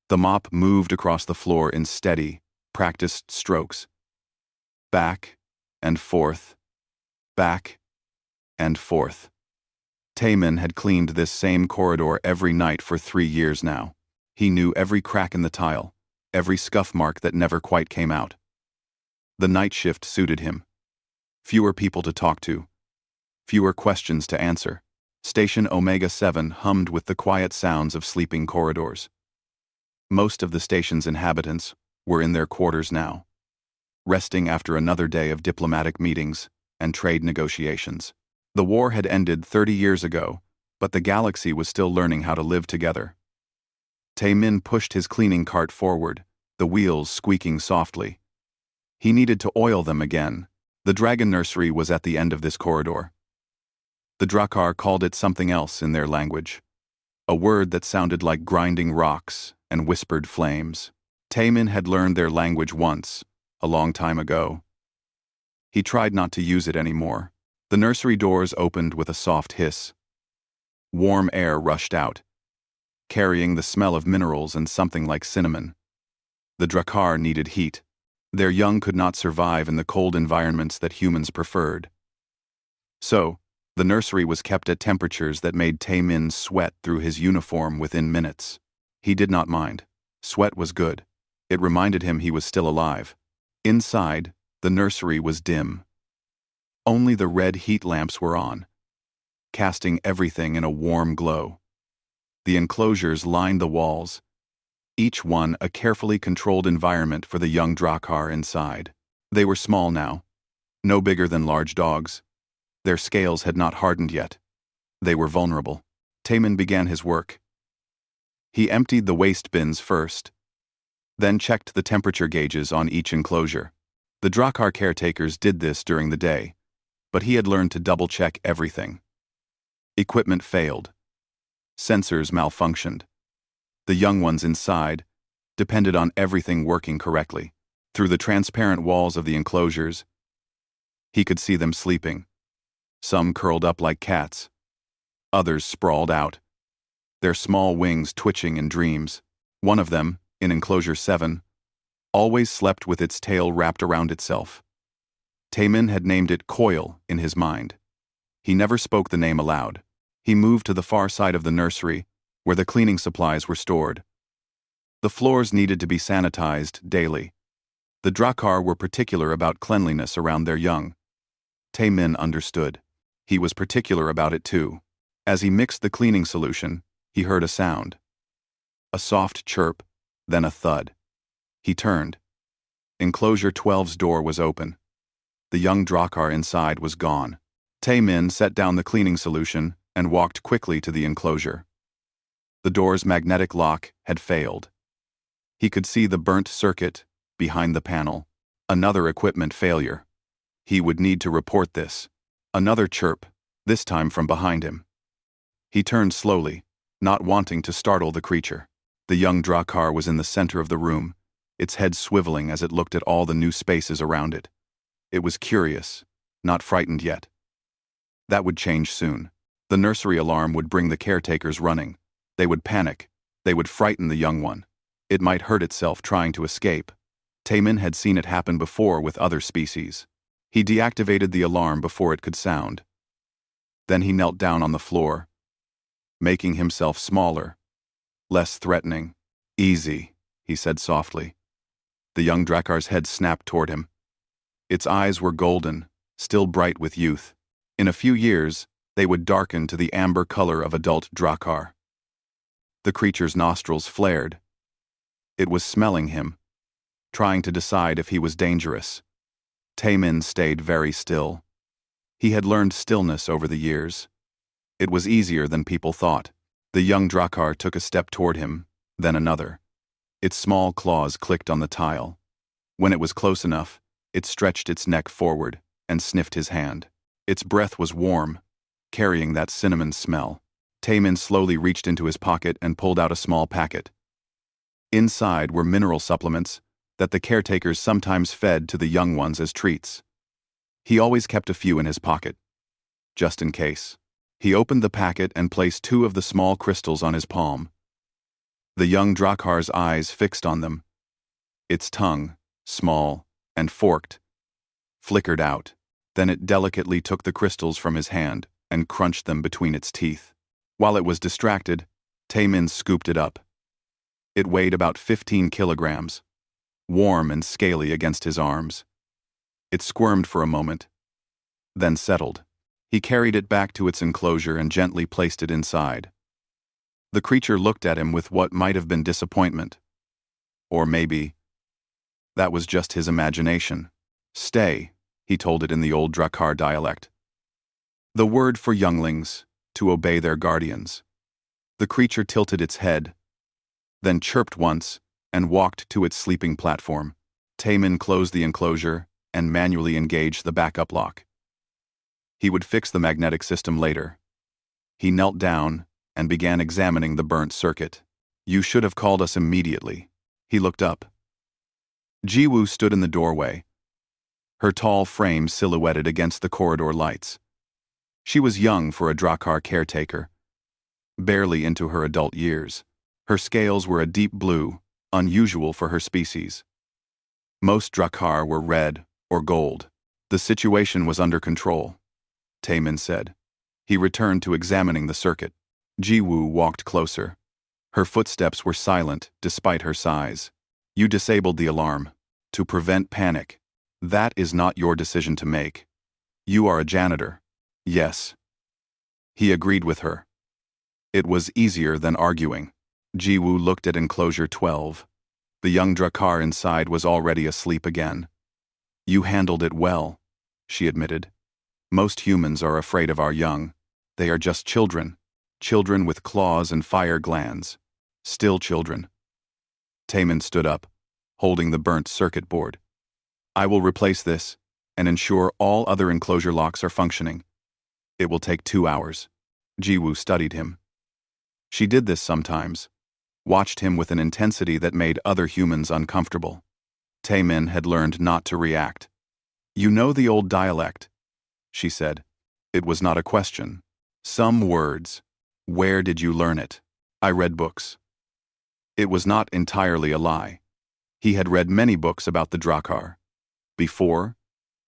The mop moved across the floor in steady, practiced strokes. Back and forth, back and forth. Taemin had cleaned this same corridor every night for 3 years now. He knew every crack in the tile, every scuff mark that never quite came out. The night shift suited him. Fewer people to talk to, fewer questions to answer. Station Omega-7 hummed with the quiet sounds of sleeping corridors. Most of the station's inhabitants were in their quarters now, resting after another day of diplomatic meetings and trade negotiations. The war had ended 30 years ago, but the galaxy was still learning how to live together. Taemin pushed his cleaning cart forward, the wheels squeaking softly. He needed to oil them again. The dragon nursery was at the end of this corridor. The Drakkar called it something else in their language, a word that sounded like grinding rocks and whispered flames. Taemin had learned their language once, a long time ago. He tried not to use it anymore. The nursery doors opened with a soft hiss. Warm air rushed out, carrying the smell of minerals and something like cinnamon. The Drakkar needed heat. Their young could not survive in the cold environments that humans preferred. So, the nursery was kept at temperatures that made Taemin sweat through his uniform within minutes. He did not mind. Sweat was good. It reminded him he was still alive. Inside, the nursery was dim. Only the red heat lamps were on, casting everything in a warm glow. The enclosures lined the walls, each one a carefully controlled environment for the young Drakkar inside. They were small now, no bigger than large dogs. Their scales had not hardened yet. They were vulnerable. Taemin began his work. He emptied the waste bins first, then checked the temperature gauges on each enclosure. The Drakkar caretakers did this during the day, but he had learned to double-check everything. Equipment failed. Sensors malfunctioned. The young ones inside depended on everything working correctly. Through the transparent walls of the enclosures, he could see them sleeping. Some curled up like cats. Others sprawled out, their small wings twitching in dreams. One of them, in Enclosure 7, always slept with its tail wrapped around itself. Taemin had named it Coil in his mind. He never spoke the name aloud. He moved to the far side of the nursery, where the cleaning supplies were stored. The floors needed to be sanitized daily. The Drakkar were particular about cleanliness around their young. Taemin understood. He was particular about it too. As he mixed the cleaning solution, he heard a sound. A soft chirp, then a thud. He turned. Enclosure 12's door was open. The young Drakkar inside was gone. Taemin set down the cleaning solution and walked quickly to the enclosure. The door's magnetic lock had failed. He could see the burnt circuit behind the panel. Another equipment failure. He would need to report this. Another chirp, this time from behind him. He turned slowly, not wanting to startle the creature. The young Drakkar was in the center of the room, its head swiveling as it looked at all the new spaces around it. It was curious, not frightened yet. That would change soon. The nursery alarm would bring the caretakers running. They would panic. They would frighten the young one. It might hurt itself trying to escape. Taemin had seen it happen before with other species. He deactivated the alarm before it could sound. Then he knelt down on the floor, making himself smaller, less threatening. "Easy," he said softly. The young Drakkar's head snapped toward him. Its eyes were golden, still bright with youth. In a few years, they would darken to the amber color of adult Drakkar. The creature's nostrils flared. It was smelling him, trying to decide if he was dangerous. Taemin stayed very still. He had learned stillness over the years. It was easier than people thought. The young Drakkar took a step toward him, then another. Its small claws clicked on the tile. When it was close enough, it stretched its neck forward and sniffed his hand. Its breath was warm, carrying that cinnamon smell. Taemin slowly reached into his pocket and pulled out a small packet. Inside were mineral supplements that the caretakers sometimes fed to the young ones as treats. He always kept a few in his pocket, just in case. He opened the packet and placed 2 of the small crystals on his palm. The young Drakhar's eyes fixed on them. Its tongue, small and forked, flickered out. Then it delicately took the crystals from his hand and crunched them between its teeth. While it was distracted, Taemin scooped it up. It weighed about 15 kilograms, warm and scaly against his arms. It squirmed for a moment, then settled. He carried it back to its enclosure and gently placed it inside. The creature looked at him with what might have been disappointment. Or maybe that was just his imagination. Stay, he told it in the old Drakkar dialect. The word for younglings, to obey their guardians. The creature tilted its head, then chirped once and walked to its sleeping platform. Taemin closed the enclosure and manually engaged the backup lock. He would fix the magnetic system later. He knelt down and began examining the burnt circuit. You should have called us immediately. He looked up. Jiwoo stood in the doorway, her tall frame silhouetted against the corridor lights. She was young for a Drakkar caretaker, barely into her adult years. Her scales were a deep blue, unusual for her species. Most Drakkar were red or gold. The situation was under control, Taemin said. He returned to examining the circuit. Jiwoo walked closer. Her footsteps were silent despite her size. You disabled the alarm to prevent panic. That is not your decision to make. You are a janitor. Yes. He agreed with her. It was easier than arguing. Jiwoo looked at enclosure 12. The young Drakkar inside was already asleep again. You handled it well, she admitted. Most humans are afraid of our young. They are just children. Children with claws and fire glands. Still children. Taemin stood up, holding the burnt circuit board. I will replace this and ensure all other enclosure locks are functioning. It will take 2 hours. Jiwoo studied him. She did this sometimes, watched him with an intensity that made other humans uncomfortable. Taemin had learned not to react. You know the old dialect, she said. It was not a question. Some words. Where did you learn it? I read books. It was not entirely a lie. He had read many books about the Drakkar. Before,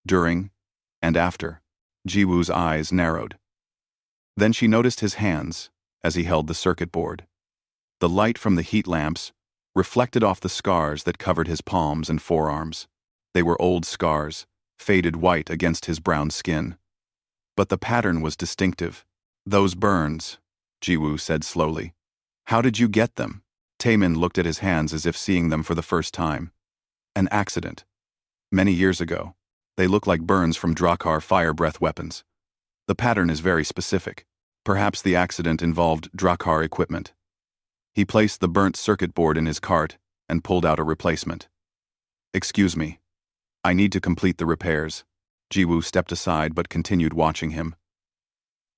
during, and after. Jiwoo's eyes narrowed. Then she noticed his hands as he held the circuit board. The light from the heat lamps reflected off the scars that covered his palms and forearms. They were old scars, faded white against his brown skin. But the pattern was distinctive. Those burns, Jiwoo said slowly. How did you get them? Taemin looked at his hands as if seeing them for the first time. An accident. Many years ago. They look like burns from Drakkar fire breath weapons. The pattern is very specific. Perhaps the accident involved Drakkar equipment. He placed the burnt circuit board in his cart and pulled out a replacement. Excuse me. I need to complete the repairs. Jiwoo stepped aside but continued watching him.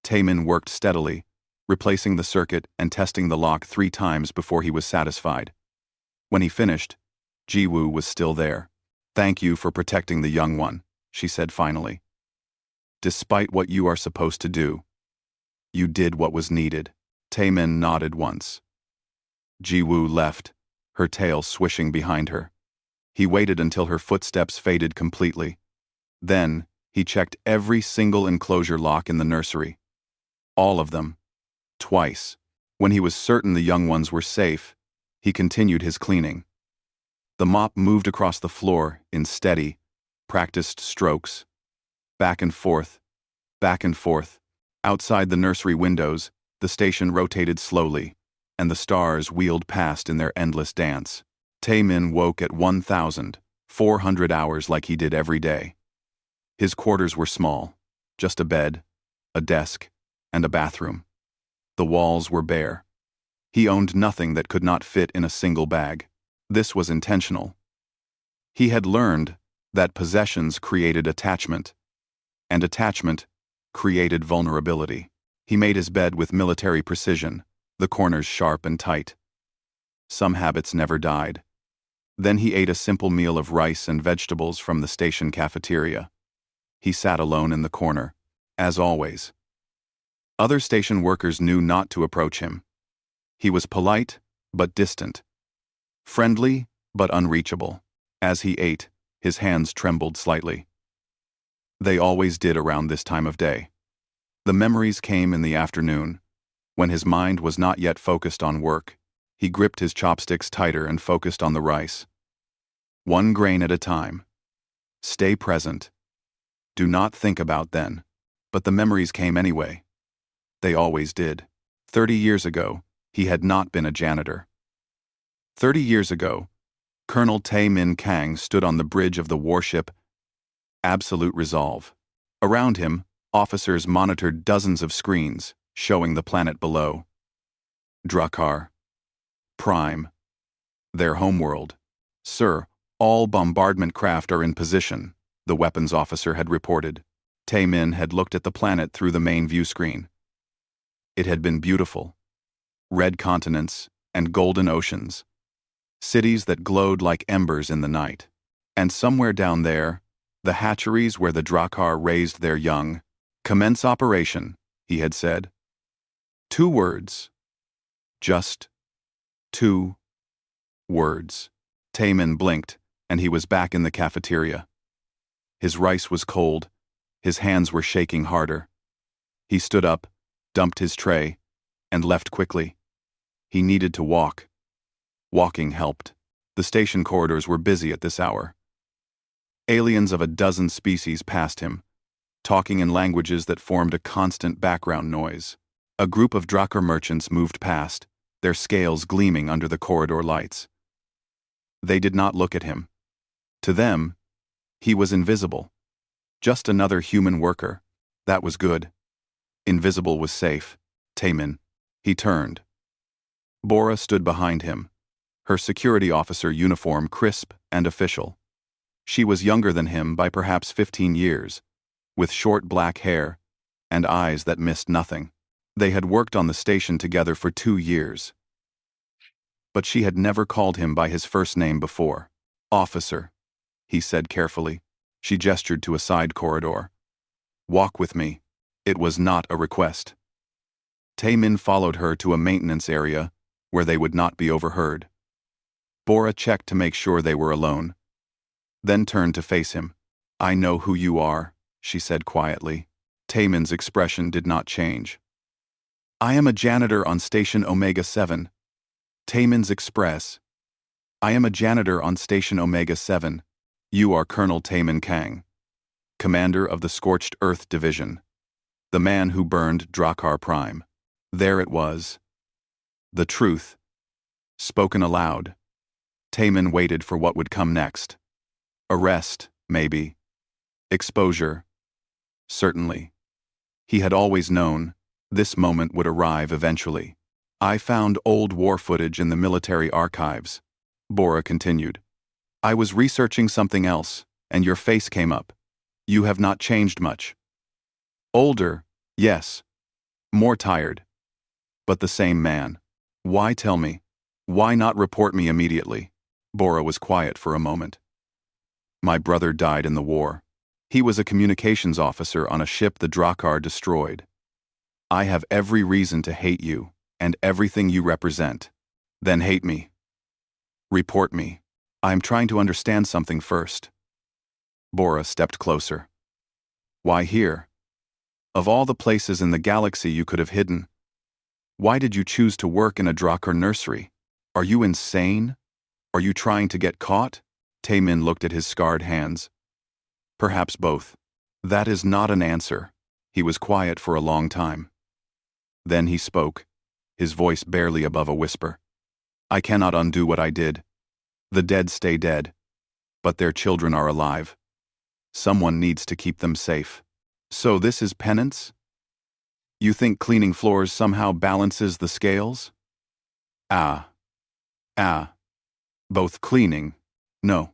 Taemin worked steadily, replacing the circuit and testing the lock 3 times before he was satisfied. When he finished, Jiwoo was still there. Thank you for protecting the young one, she said finally. Despite what you are supposed to do, you did what was needed. Taemin nodded once. Jiwoo left, her tail swishing behind her. He waited until her footsteps faded completely. Then, he checked every single enclosure lock in the nursery. All of them. Twice. When he was certain the young ones were safe, he continued his cleaning. The mop moved across the floor in steady, practiced strokes. Back and forth, back and forth. Outside the nursery windows, the station rotated slowly, and the stars wheeled past in their endless dance. Taemin woke at 1,400 hours like he did every day. His quarters were small, just a bed, a desk, and a bathroom. The walls were bare. He owned nothing that could not fit in a single bag. This was intentional. He had learned that possessions created attachment, and attachment created vulnerability. He made his bed with military precision, the corners sharp and tight. Some habits never died. Then he ate a simple meal of rice and vegetables from the station cafeteria. He sat alone in the corner, as always. Other station workers knew not to approach him. He was polite but distant. Friendly, but unreachable. As he ate, his hands trembled slightly. They always did around this time of day. The memories came in the afternoon, when his mind was not yet focused on work. He gripped his chopsticks tighter and focused on the rice. One grain at a time. Stay present. Do not think about then. But the memories came anyway. They always did. 30 years ago, he had not been a janitor. 30 years ago, Colonel Tae-min Kang stood on the bridge of the warship Absolute Resolve. Around him, officers monitored dozens of screens, showing the planet below. Drakkar. Prime. Their homeworld. Sir, all bombardment craft are in position, the weapons officer had reported. Tae-min had looked at the planet through the main view screen. It had been beautiful. Red continents and golden oceans. Cities that glowed like embers in the night. And somewhere down there, the hatcheries where the Drakkar raised their young. Commence operation, he had said. 2 words. Just 2 words. Tae-min blinked, and he was back in the cafeteria. His rice was cold. His hands were shaking harder. He stood up, dumped his tray, and left quickly. He needed to walk. Walking helped. The station corridors were busy at this hour. Aliens of a dozen species passed him, talking in languages that formed a constant background noise. A group of Drakkar merchants moved past, their scales gleaming under the corridor lights. They did not look at him. To them, he was invisible. Just another human worker. That was good. Invisible was safe. Tae-min. He turned. Bora stood behind him, her security officer uniform crisp and official. She was younger than him by perhaps 15 years, with short black hair and eyes that missed nothing. They had worked on the station together for 2 years. But she had never called him by his first name before. Officer, he said carefully. She gestured to a side corridor. Walk with me. It was not a request. Tae-min followed her to a maintenance area where they would not be overheard. Bora checked to make sure they were alone, then turned to face him. I know who you are, she said quietly. Tae-min's expression did not change. I am a janitor on Station Omega 7. Tae-min's express. I am a janitor on Station Omega 7. You are Colonel Tae-min Kang, commander of the Scorched Earth Division, the man who burned Drakkar Prime. There it was. The truth. Spoken aloud. Tae-min waited for what would come next. Arrest, maybe. Exposure. Certainly. He had always known this moment would arrive eventually. I found old war footage in the military archives, Bora continued. I was researching something else, and your face came up. You have not changed much. Older, yes. More tired. But the same man. Why tell me? Why not report me immediately? Bora was quiet for a moment. My brother died in the war. He was a communications officer on a ship the Drakkar destroyed. I have every reason to hate you, and everything you represent. Then hate me. Report me. I am trying to understand something first. Bora stepped closer. Why here? Of all the places in the galaxy you could have hidden, why did you choose to work in a Drakkar nursery? Are you insane? Are you trying to get caught? Tae-min looked at his scarred hands. Perhaps both. That is not an answer. He was quiet for a long time. Then he spoke, his voice barely above a whisper. I cannot undo what I did. The dead stay dead, but their children are alive. Someone needs to keep them safe. So this is penance? You think cleaning floors somehow balances the scales? Both cleaning. No.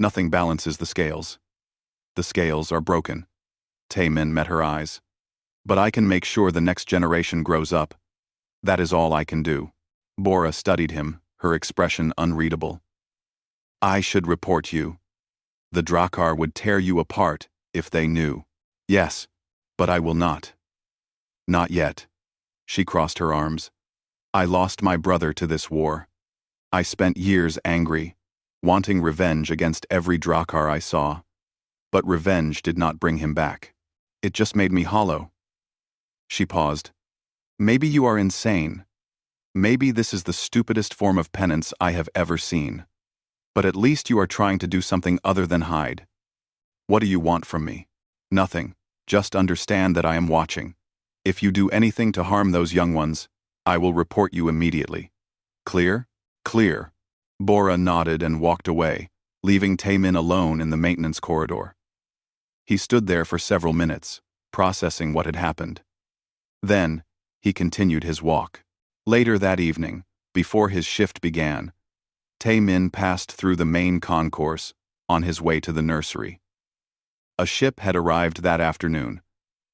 Nothing balances the scales. The scales are broken. Tae-min met her eyes. But I can make sure the next generation grows up. That is all I can do. Bora studied him, her expression unreadable. I should report you. The Drakkar would tear you apart if they knew. Yes, but I will not. Not yet. She crossed her arms. I lost my brother to this war. I spent years angry, wanting revenge against every Drakkar I saw. But revenge did not bring him back. It just made me hollow. She paused. Maybe you are insane. Maybe this is the stupidest form of penance I have ever seen. But at least you are trying to do something other than hide. What do you want from me? Nothing. Just understand that I am watching. If you do anything to harm those young ones, I will report you immediately. Clear? Clear. Bora nodded and walked away, leaving Taemin alone in the maintenance corridor. He stood there for several minutes, processing what had happened. Then, he continued his walk. Later that evening, before his shift began, Taemin passed through the main concourse on his way to the nursery. A ship had arrived that afternoon,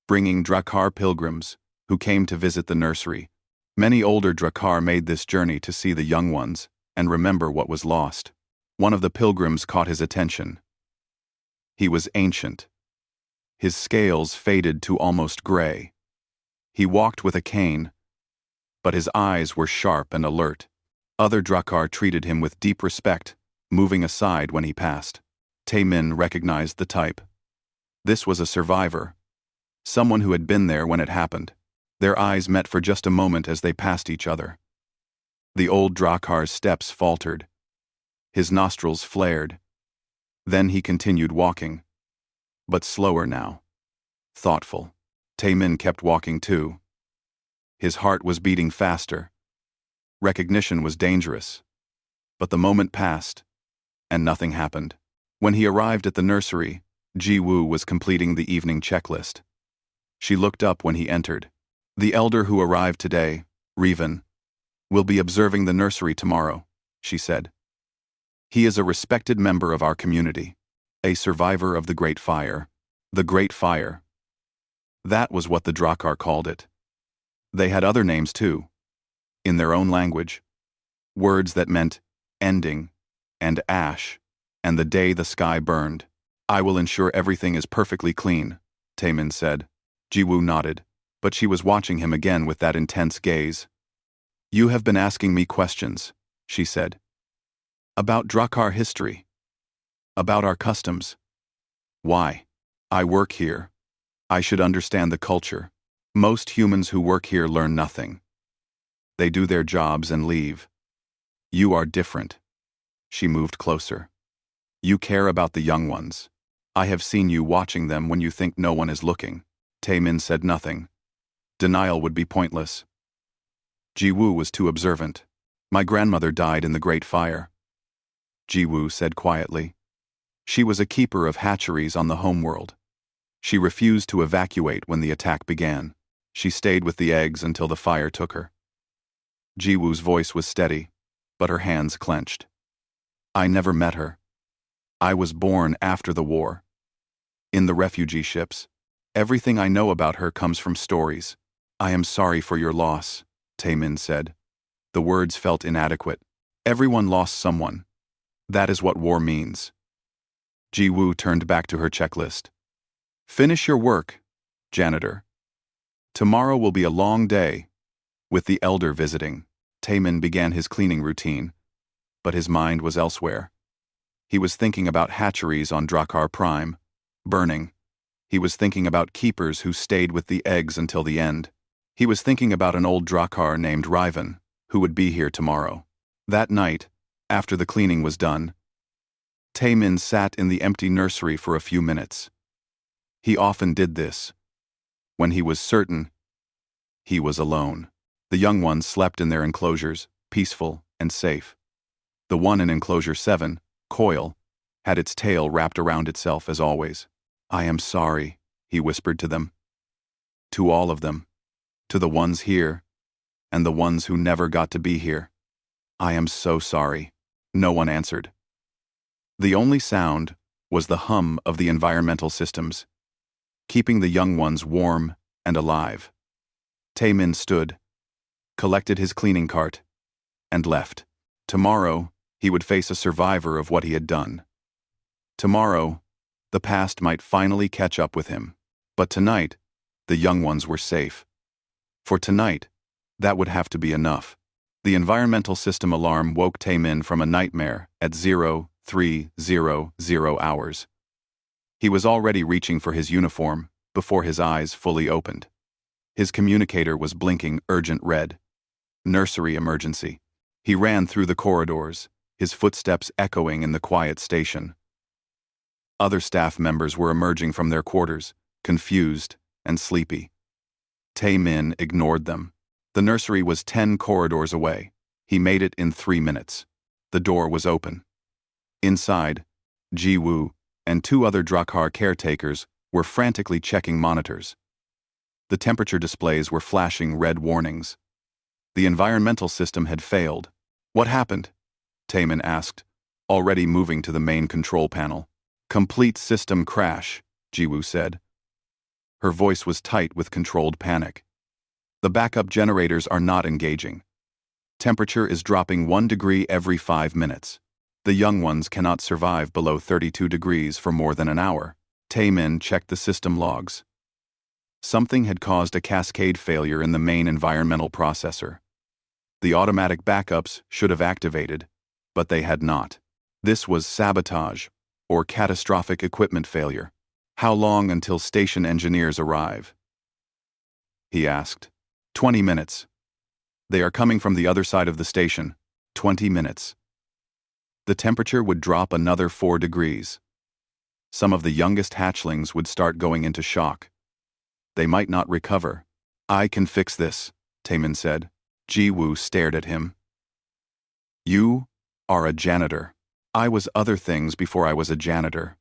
bringing Drakkar pilgrims who came to visit the nursery. Many older Drakkar made this journey to see the young ones and remember what was lost. One of the pilgrims caught his attention. He was ancient. His scales faded to almost gray. He walked with a cane, but his eyes were sharp and alert. Other Drakkar treated him with deep respect, moving aside when he passed. Taemin recognized the type. This was a survivor, someone who had been there when it happened. Their eyes met for just a moment as they passed each other. The old Drakkar's steps faltered. His nostrils flared. Then he continued walking, but slower now. Thoughtful. Taemin kept walking too. His heart was beating faster. Recognition was dangerous. But the moment passed, and nothing happened. When he arrived at the nursery, Ji-woo was completing the evening checklist. She looked up when he entered. The elder who arrived today, Revan, will be observing the nursery tomorrow, she said. He is a respected member of our community, a survivor of the Great Fire. The Great Fire. That was what the Drakkar called it. They had other names too, in their own language. Words that meant ending, and ash, and the day the sky burned. I will ensure everything is perfectly clean, Taemin said. Ji-woo nodded, but she was watching him again with that intense gaze. You have been asking me questions, she said. About Drakkar history. About our customs. Why? I work here. I should understand the culture. Most humans who work here learn nothing. They do their jobs and leave. You are different. She moved closer. You care about the young ones. I have seen you watching them when you think no one is looking. Taemin said nothing. Denial would be pointless. Ji-woo was too observant. My grandmother died in the Great Fire. Ji-woo said quietly. She was a keeper of hatcheries on the homeworld. She refused to evacuate when the attack began. She stayed with the eggs until the fire took her. Ji-woo's voice was steady, but her hands clenched. I never met her. I was born after the war. In the refugee ships. Everything I know about her comes from stories. I am sorry for your loss, Taemin said. The words felt inadequate. Everyone lost someone. That is what war means. Ji-woo turned back to her checklist. Finish your work, Janitor. Tomorrow will be a long day. With the elder visiting, Taemin began his cleaning routine, but his mind was elsewhere. He was thinking about hatcheries on Drakkar Prime, burning. He was thinking about keepers who stayed with the eggs until the end. He was thinking about an old Drakkar named Riven, who would be here tomorrow. That night, after the cleaning was done, Taemin sat in the empty nursery for a few minutes. He often did this. When he was certain, he was alone. The young ones slept in their enclosures, peaceful and safe. The one in enclosure 7, Coil, had its tail wrapped around itself as always. I am sorry, he whispered to them. To all of them. To the ones here, and the ones who never got to be here. I am so sorry. No one answered. The only sound was the hum of the environmental systems, keeping the young ones warm and alive. Taemin stood, collected his cleaning cart, and left. Tomorrow, he would face a survivor of what he had done. Tomorrow, the past might finally catch up with him. But tonight, the young ones were safe. For tonight, that would have to be enough. The environmental system alarm woke Taemin from a nightmare at 0300 hours. He was already reaching for his uniform before his eyes fully opened. His communicator was blinking urgent red. Nursery emergency. He ran through the corridors, his footsteps echoing in the quiet station. Other staff members were emerging from their quarters, confused and sleepy. Taemin ignored them. The nursery was 10 corridors away. He made it in 3 minutes. The door was open. Inside, Ji-woo and 2 other Drakkar caretakers were frantically checking monitors. The temperature displays were flashing red warnings. The environmental system had failed. What happened? Taemin asked, already moving to the main control panel. Complete system crash, Ji-woo said. Her voice was tight with controlled panic. The backup generators are not engaging. Temperature is dropping 1 degree every 5 minutes. The young ones cannot survive below 32 degrees for more than an hour. Taemin checked the system logs. Something had caused a cascade failure in the main environmental processor. The automatic backups should have activated, but they had not. This was sabotage, or catastrophic equipment failure. How long until station engineers arrive? He asked. 20 minutes. They are coming from the other side of the station. 20 minutes. The temperature would drop another 4 degrees. Some of the youngest hatchlings would start going into shock. They might not recover. I can fix this, Taemin said. Ji-woo stared at him. You are a janitor. I was other things before I was a janitor.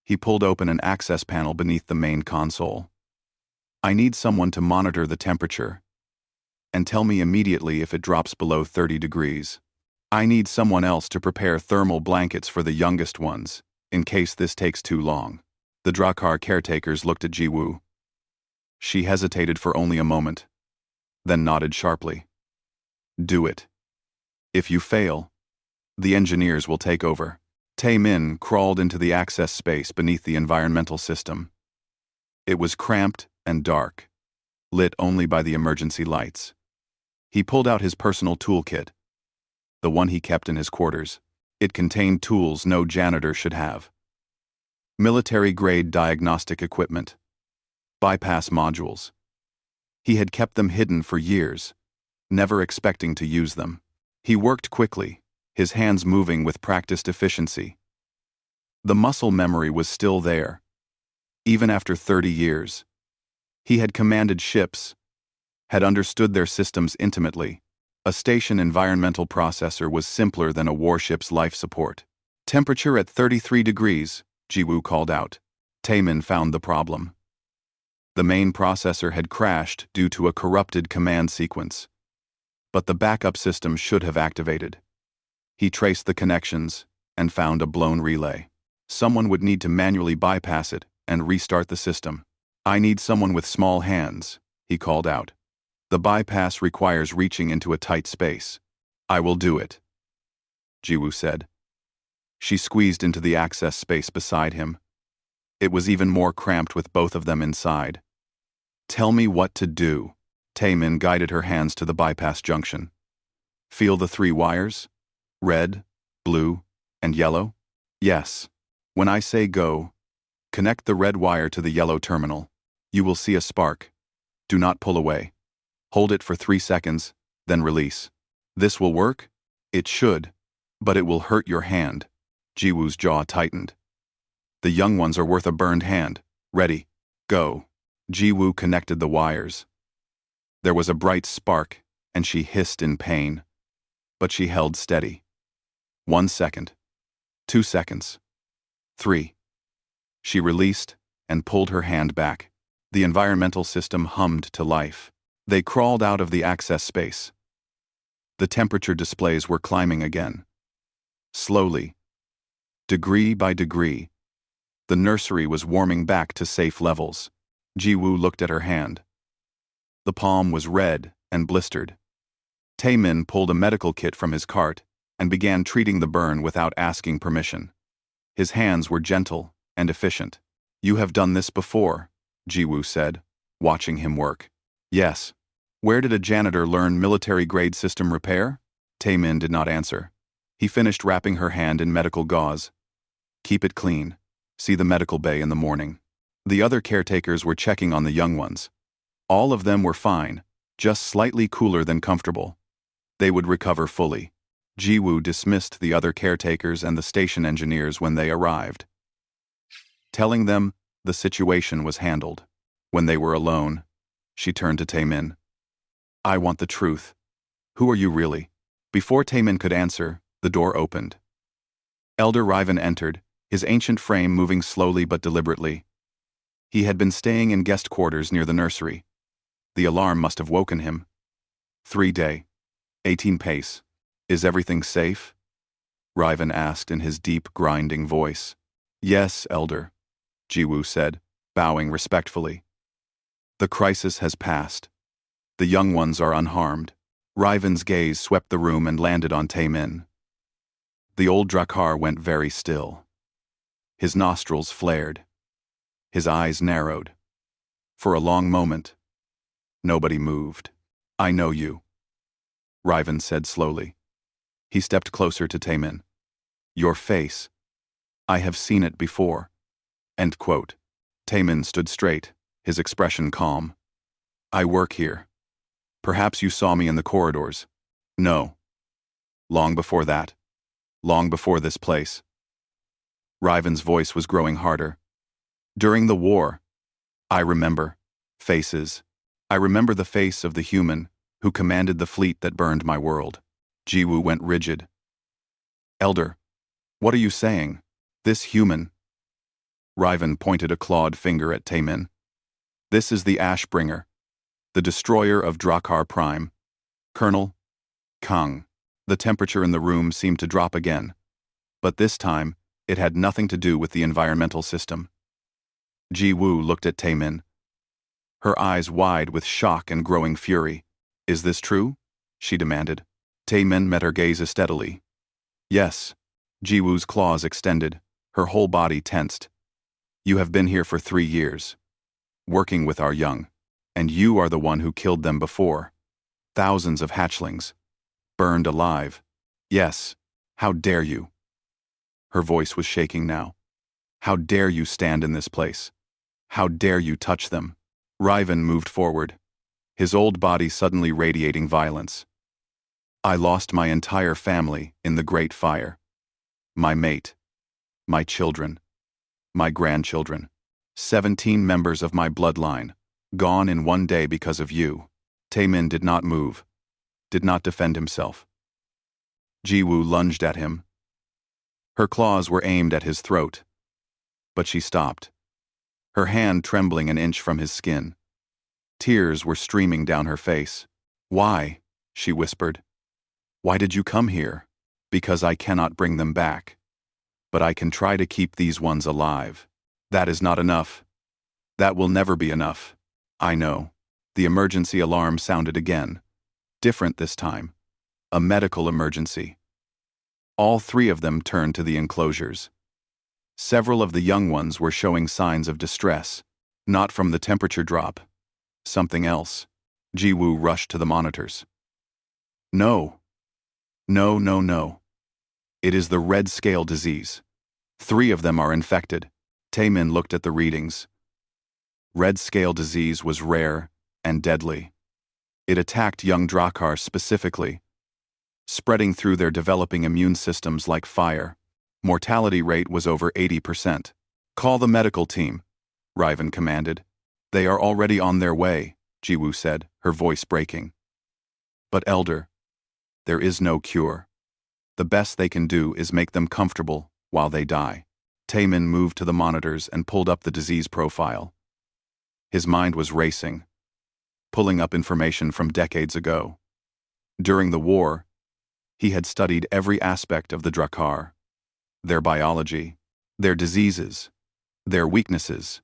He pulled open an access panel beneath the main console. I need someone to monitor the temperature and tell me immediately if it drops below 30 degrees. I need someone else to prepare thermal blankets for the youngest ones, in case this takes too long. The Drakkar caretakers looked at Ji-woo. She hesitated for only a moment, then nodded sharply. Do it. If you fail, the engineers will take over. Taemin crawled into the access space beneath the environmental system. It was cramped and dark, lit only by the emergency lights. He pulled out his personal toolkit, the one he kept in his quarters. It contained tools no janitor should have. Military-grade diagnostic equipment. Bypass modules. He had kept them hidden for years, never expecting to use them. He worked quickly, his hands moving with practiced efficiency. The muscle memory was still there, even after 30 years. He had commanded ships, had understood their systems intimately. A station environmental processor was simpler than a warship's life support. Temperature at 33 degrees, Ji-woo called out. Taemin found the problem. The main processor had crashed due to a corrupted command sequence. But the backup system should have activated. He traced the connections and found a blown relay. Someone would need to manually bypass it and restart the system. I need someone with small hands, he called out. The bypass requires reaching into a tight space. I will do it, Ji-woo said. She squeezed into the access space beside him. It was even more cramped with both of them inside. Tell me what to do. Taemin guided her hands to the bypass junction. Feel the 3 wires? Red, blue, and yellow? Yes. When I say go, connect the red wire to the yellow terminal. You will see a spark. Do not pull away. Hold it for 3 seconds, then release. This will work? It should, but it will hurt your hand. Ji-woo's jaw tightened. The young ones are worth a burned hand. Ready, go. Ji-woo connected the wires. There was a bright spark, and she hissed in pain. But she held steady. 1 second. 2 seconds. 3. She released and pulled her hand back. The environmental system hummed to life. They crawled out of the access space. The temperature displays were climbing again. Slowly, degree by degree, the nursery was warming back to safe levels. Ji-woo looked at her hand. The palm was red and blistered. Taemin pulled a medical kit from his cart and began treating the burn without asking permission. His hands were gentle and efficient. You have done this before, Ji-woo said, watching him work. Yes. Where did a janitor learn military-grade system repair? Taemin did not answer. He finished wrapping her hand in medical gauze. Keep it clean. See the medical bay in the morning. The other caretakers were checking on the young ones. All of them were fine, just slightly cooler than comfortable. They would recover fully. Jiwoo dismissed the other caretakers and the station engineers when they arrived, telling them the situation was handled. When they were alone, she turned to Taemin. I want the truth. Who are you really? Before Taemin could answer, the door opened. Elder Riven entered, his ancient frame moving slowly but deliberately. He had been staying in guest quarters near the nursery. The alarm must have woken him. 3-day. 18 pace. Is everything safe? Riven asked in his deep, grinding voice. Yes, Elder, Jiwoo said, bowing respectfully. The crisis has passed. The young ones are unharmed. Riven's gaze swept the room and landed on Taemin. The old Drakkar went very still. His nostrils flared. His eyes narrowed. For a long moment, nobody moved. I know you, Riven said slowly. He stepped closer to Taemin. Your face. I have seen it before. End quote. Taemin stood straight, his expression calm. I work here. Perhaps you saw me in the corridors. No. Long before that. Long before this place. Riven's voice was growing harder. During the war, I remember faces. I remember the face of the human who commanded the fleet that burned my world. Jiwoo went rigid. Elder, what are you saying? This human? Riven pointed a clawed finger at Taemin. This is the Ashbringer, the destroyer of Drakkar Prime. Colonel Kang. The temperature in the room seemed to drop again, but this time it had nothing to do with the environmental system. Jiwoo looked at Taemin, her eyes wide with shock and growing fury. Is this true? She demanded. Taemin met her gaze steadily. Yes. Jiwoo's claws extended, her whole body tensed. You have been here for 3 years, working with our young, and you are the one who killed them before. Thousands of hatchlings, burned alive. Yes, how dare you? Her voice was shaking now. How dare you stand in this place? How dare you touch them? Riven moved forward, his old body suddenly radiating violence. I lost my entire family in the Great Fire. My mate, my children, my grandchildren, 17 members of my bloodline, gone in one day because of you. Taemin did not move, did not defend himself. Jiwoo lunged at him. Her claws were aimed at his throat, but she stopped, her hand trembling an inch from his skin. Tears were streaming down her face. Why? She whispered. Why did you come here? Because I cannot bring them back. But I can try to keep these ones alive. That is not enough. That will never be enough. I know. The emergency alarm sounded again. Different this time. A medical emergency. All 3 of them turned to the enclosures. Several of the young ones were showing signs of distress, not from the temperature drop. Something else. Jiwoo rushed to the monitors. No. No, no, no. It is the red scale disease. 3 of them are infected. Taemin looked at the readings. Red scale disease was rare and deadly. It attacked young Drakkar specifically, spreading through their developing immune systems like fire. Mortality rate was over 80%. Call the medical team, Riven commanded. They are already on their way, Jiwoo said, her voice breaking. But Elder, there is no cure. The best they can do is make them comfortable while they die. Taemin moved to the monitors and pulled up the disease profile. His mind was racing, pulling up information from decades ago. During the war, he had studied every aspect of the Drakkar, their biology, their diseases, their weaknesses.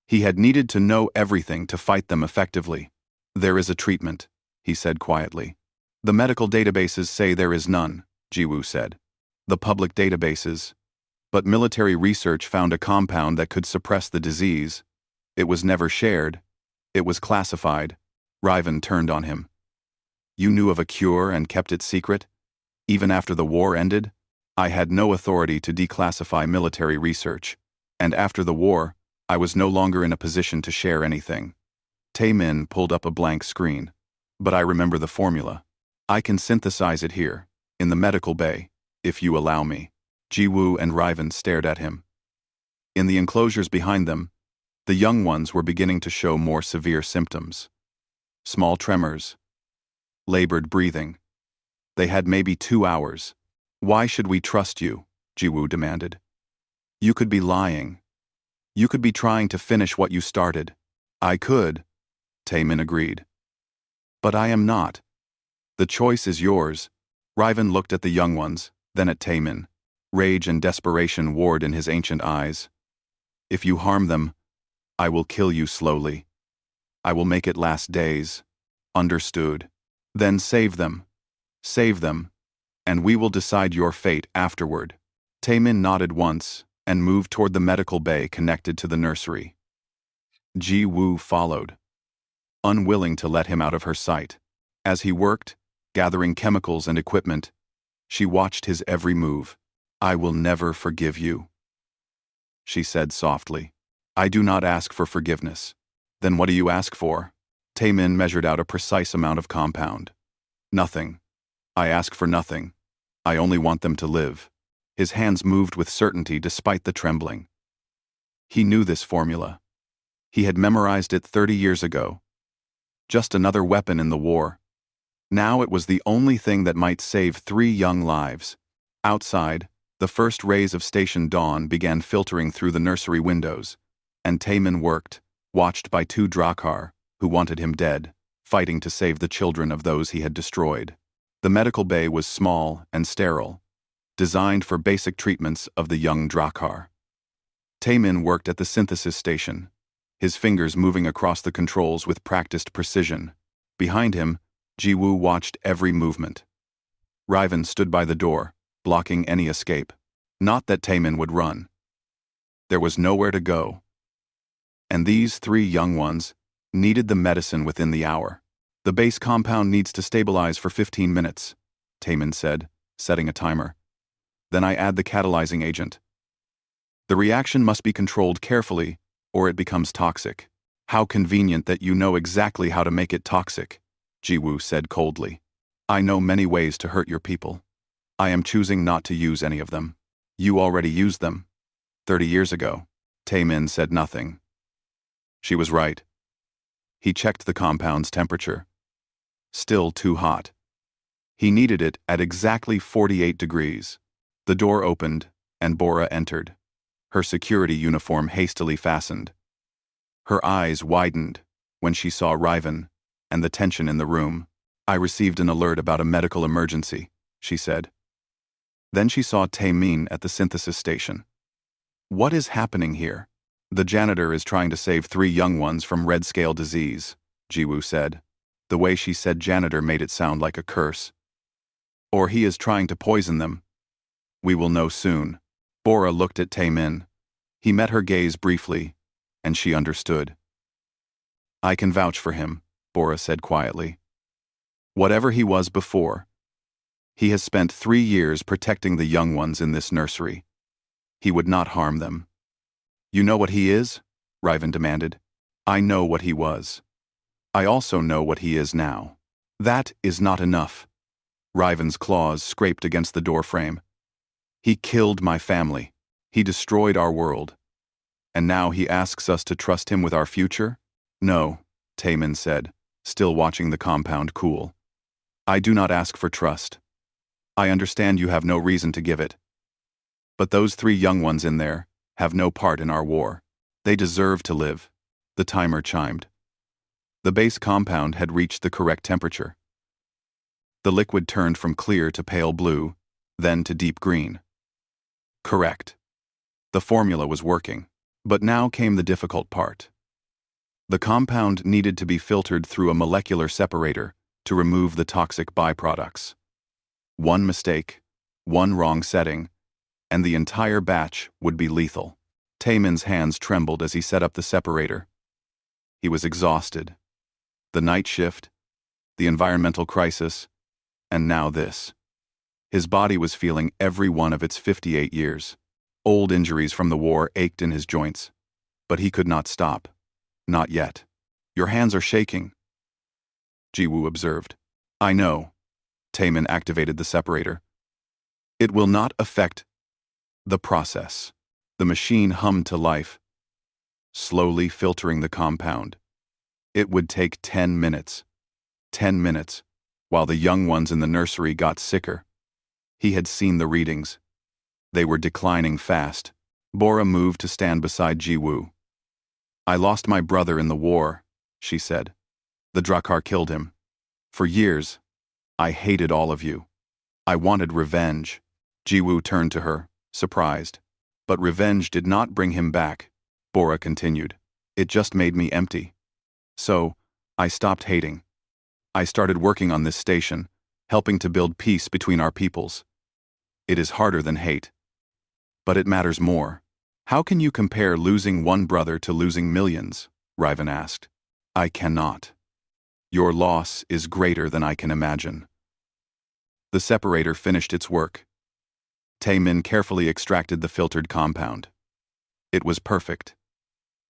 He had needed to know everything to fight them effectively. There is a treatment, he said quietly. The medical databases say there is none, Jiwoo said. The public databases. But military research found a compound that could suppress the disease. It was never shared. It was classified. Riven turned on him. You knew of a cure and kept it secret? Even after the war ended? I had no authority to declassify military research, and after the war, I was no longer in a position to share anything. Tae-min pulled up a blank screen. But I remember the formula. I can synthesize it here, in the medical bay, if you allow me. Ji-woo and Riven stared at him. In the enclosures behind them, the young ones were beginning to show more severe symptoms. Small tremors. Labored breathing. They had maybe 2 hours. Why should we trust you? Ji-woo demanded. You could be lying. You could be trying to finish what you started. I could, Tae-min agreed. But I am not. The choice is yours. Riven looked at the young ones, then at Tae-min. Rage and desperation warred in his ancient eyes. If you harm them, I will kill you slowly. I will make it last days. Understood. Then save them. Save them. And we will decide your fate afterward. Tae-min nodded once and moved toward the medical bay connected to the nursery. Ji-woo followed, unwilling to let him out of her sight. As he worked, gathering chemicals and equipment, she watched his every move. I will never forgive you, she said softly. I do not ask for forgiveness. Then what do you ask for? Tae-min measured out a precise amount of compound. Nothing. I ask for nothing. I only want them to live. His hands moved with certainty despite the trembling. He knew this formula. He had memorized it 30 years ago. Just another weapon in the war. Now it was the only thing that might save 3 young lives. Outside, the first rays of station dawn began filtering through the nursery windows, and Tae-min worked, watched by 2 Drakkar, who wanted him dead, fighting to save the children of those he had destroyed. The medical bay was small and sterile, designed for basic treatments of the young Drakkar. Tae-min worked at the synthesis station, his fingers moving across the controls with practiced precision. Behind him, Ji-woo watched every movement. Riven stood by the door, blocking any escape. Not that Tae-min would run. There was nowhere to go. And these 3 young ones needed the medicine within the hour. The base compound needs to stabilize for 15 minutes, Tae-min said, setting a timer. Then I add the catalyzing agent. The reaction must be controlled carefully, or it becomes toxic. How convenient that you know exactly how to make it toxic, Ji-woo said coldly. I know many ways to hurt your people. I am choosing not to use any of them. You already used them. 30 years ago. Tae-min said nothing. She was right. He checked the compound's temperature. Still too hot. He needed it at exactly 48 degrees. The door opened, and Bora entered, her security uniform hastily fastened. Her eyes widened when she saw Riven and the tension in the room. I received an alert about a medical emergency, she said. Then she saw Tae-min at the synthesis station. What is happening here? The janitor is trying to save 3 young ones from red scale disease, Ji-woo said. The way she said janitor made it sound like a curse. Or he is trying to poison them. We will know soon. Bora looked at Tae-min. He met her gaze briefly, and she understood. I can vouch for him, Bora said quietly. Whatever he was before, he has spent 3 years protecting the young ones in this nursery. He would not harm them. You know what he is? Riven demanded. I know what he was. I also know what he is now. That is not enough. Riven's claws scraped against the door frame. He killed my family. He destroyed our world. And now he asks us to trust him with our future? No, Tae-min said, still watching the compound cool. I do not ask for trust. I understand you have no reason to give it. But those 3 young ones in there have no part in our war. They deserve to live. The timer chimed. The base compound had reached the correct temperature. The liquid turned from clear to pale blue, then to deep green. Correct. The formula was working. But now came the difficult part. The compound needed to be filtered through a molecular separator to remove the toxic byproducts. One mistake, one wrong setting, and the entire batch would be lethal. Tae-min's hands trembled as he set up the separator. He was exhausted. The night shift, the environmental crisis, and now this. His body was feeling every one of its 58 years. Old injuries from the war ached in his joints, but he could not stop. Not yet. Your hands are shaking, Jiwoo observed. I know. Taemin activated the separator. It will not affect the process. The machine hummed to life, slowly filtering the compound. It would take 10 minutes. 10 minutes, while the young ones in the nursery got sicker. He had seen the readings. They were declining fast. Bora moved to stand beside Jiwoo. I lost my brother in the war, she said. The Drakkar killed him. For years, I hated all of you. I wanted revenge. Jiwoo turned to her, surprised. But revenge did not bring him back, Bora continued. It just made me empty. So, I stopped hating. I started working on this station, helping to build peace between our peoples. It is harder than hate. But it matters more. How can you compare losing one brother to losing millions? Riven asked. I cannot. Your loss is greater than I can imagine. The separator finished its work. Taemin carefully extracted the filtered compound. It was perfect.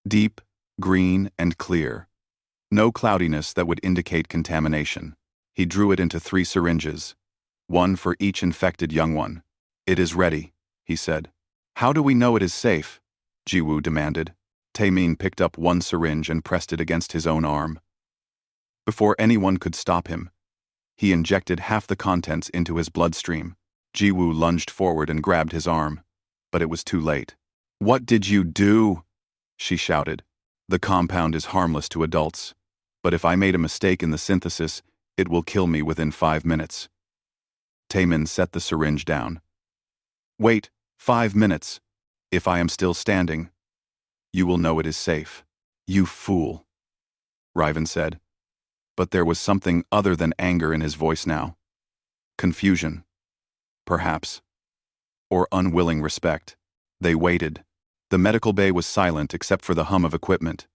Deep, green, and clear. No cloudiness that would indicate contamination. He drew it into 3 syringes, one for each infected young one. It is ready, he said. How do we know it is safe? Jiwoo demanded. Taemin picked up one syringe and pressed it against his own arm. Before anyone could stop him, he injected half the contents into his bloodstream. Jiwoo lunged forward and grabbed his arm, but it was too late. What did you do? She shouted. The compound is harmless to adults, but if I made a mistake in the synthesis, it will kill me within 5 minutes. Taemin set the syringe down. Wait, 5 minutes. If I am still standing, you will know it is safe. You fool, Riven said. But there was something other than anger in his voice now. Confusion, perhaps, or unwilling respect. They waited. The medical bay was silent except for the hum of equipment.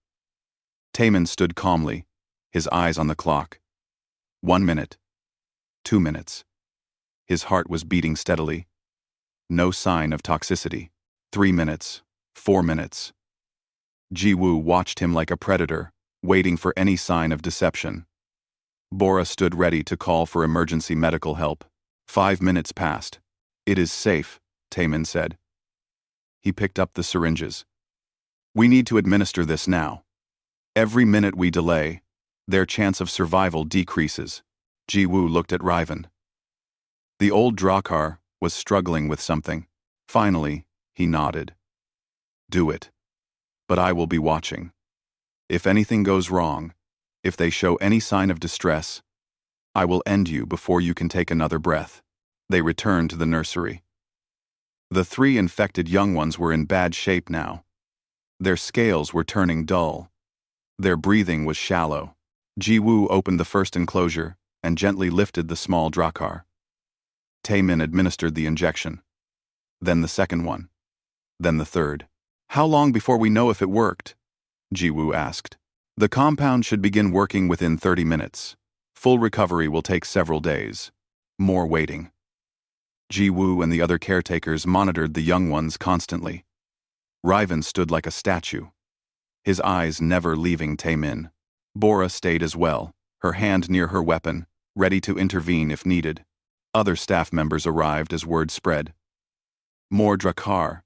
Taemin stood calmly, his eyes on the clock. 1 minute. 2 minutes. His heart was beating steadily. No sign of toxicity. 3 minutes. 4 minutes. Jiwoo watched him like a predator, waiting for any sign of deception. Bora stood ready to call for emergency medical help. 5 minutes passed. It is safe, Taemin said. He picked up the syringes. We need to administer this now. Every minute we delay, their chance of survival decreases. Jiwoo looked at Riven. The old Drakkar was struggling with something. Finally, he nodded. Do it. But I will be watching. If anything goes wrong, if they show any sign of distress, I will end you before you can take another breath. They returned to the nursery. The 3 infected young ones were in bad shape now. Their scales were turning dull. Their breathing was shallow. Jiwoo opened the first enclosure and gently lifted the small Drakkar. Taemin administered the injection. Then the second one. Then the third. How long before we know if it worked? Jiwoo asked. The compound should begin working within 30 minutes. Full recovery will take several days. More waiting. Jiwoo and the other caretakers monitored the young ones constantly. Riven stood like a statue, his eyes never leaving Taemin. Bora stayed as well, her hand near her weapon, ready to intervene if needed. Other staff members arrived as word spread. More Drakkar,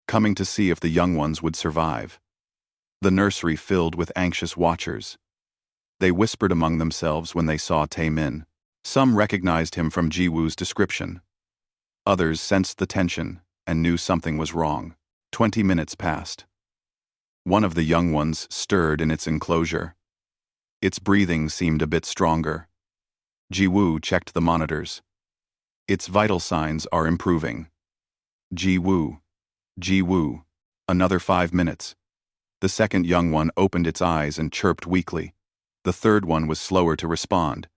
coming to see if the young ones would survive. The nursery filled with anxious watchers. They whispered among themselves when they saw Taemin. Some recognized him from Jiwoo's description. Others sensed the tension and knew something was wrong. 20 minutes passed. One of the young ones stirred in its enclosure. Its breathing seemed a bit stronger. Jiwoo checked the monitors. Its vital signs are improving. Jiwoo. Jiwoo. Another 5 minutes. The second young one opened its eyes and chirped weakly. The third one was slower to respond,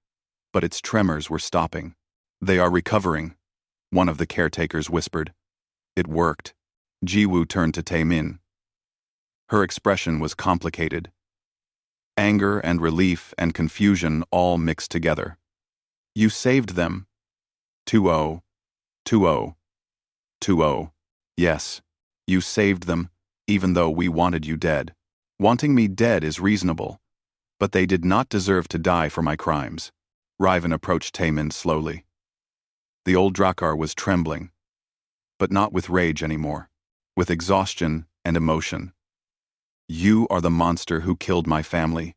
but its tremors were stopping. They are recovering, one of the caretakers whispered. It worked. Jiwoo turned to Taemin. Her expression was complicated. Anger and relief and confusion all mixed together. You saved them. 2-0, 2-0, 2-0. Yes, you saved them, even though we wanted you dead. Wanting me dead is reasonable, but they did not deserve to die for my crimes. Riven approached Taemin slowly. The old Drakkar was trembling, but not with rage anymore, with exhaustion and emotion. You are the monster who killed my family.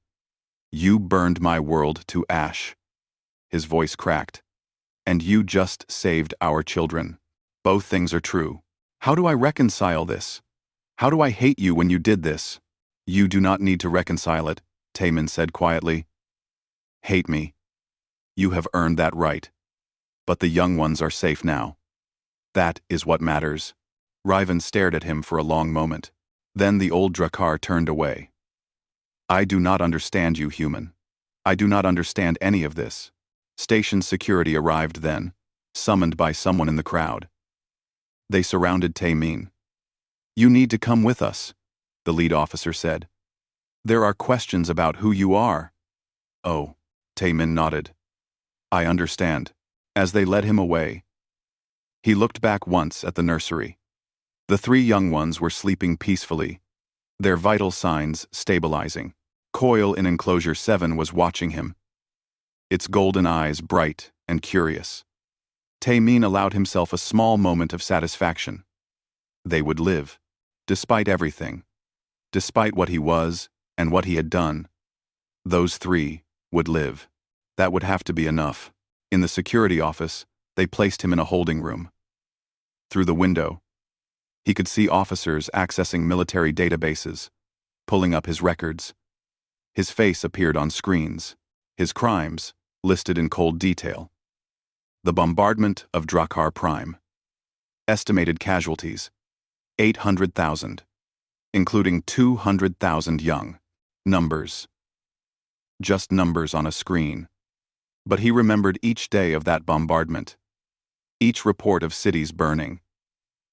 You burned my world to ash. His voice cracked. And you just saved our children. Both things are true. How do I reconcile this? How do I hate you when you did this? You do not need to reconcile it, Taemin said quietly. Hate me. You have earned that right. But the young ones are safe now. That is what matters. Riven stared at him for a long moment. Then the old Drakkar turned away. I do not understand you, human. I do not understand any of this. Station security arrived then, summoned by someone in the crowd. They surrounded Taemin. You need to come with us, the lead officer said. There are questions about who you are. Oh, Taemin nodded. I understand. As they led him away, he looked back once at the nursery. The 3 young ones were sleeping peacefully, their vital signs stabilizing. Coil in enclosure 7 was watching him, its golden eyes bright and curious. Taemin allowed himself a small moment of satisfaction. They would live, despite everything. Despite what he was and what he had done, those 3 would live. That would have to be enough. In the security office, they placed him in a holding room. Through the window, he could see officers accessing military databases, pulling up his records. His face appeared on screens, his crimes listed in cold detail. The bombardment of Drakkar Prime. Estimated casualties, 800,000, including 200,000 young. Numbers. Just numbers on a screen. But he remembered each day of that bombardment, each report of cities burning,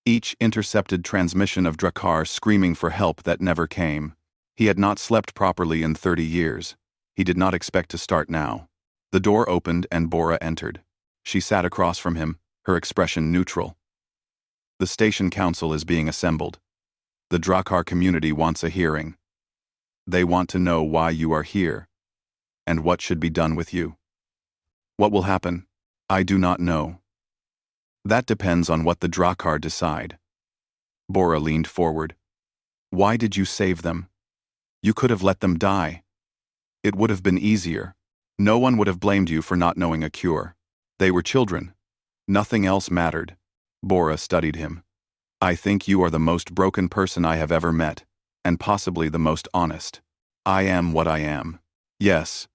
each intercepted transmission of Drakkar screaming for help that never came. He had not slept properly in 30 years. He did not expect to start now. The door opened and Bora entered. She sat across from him, her expression neutral. The station council is being assembled. The Drakkar community wants a hearing. They want to know why you are here, and what should be done with you. What will happen? I do not know. That depends on what the Drakkar decide. Bora leaned forward. Why did you save them? You could have let them die. It would have been easier. No one would have blamed you for not knowing a cure. They were children. Nothing else mattered. Bora studied him. I think you are the most broken person I have ever met, and possibly the most honest. I am what I am. Yes.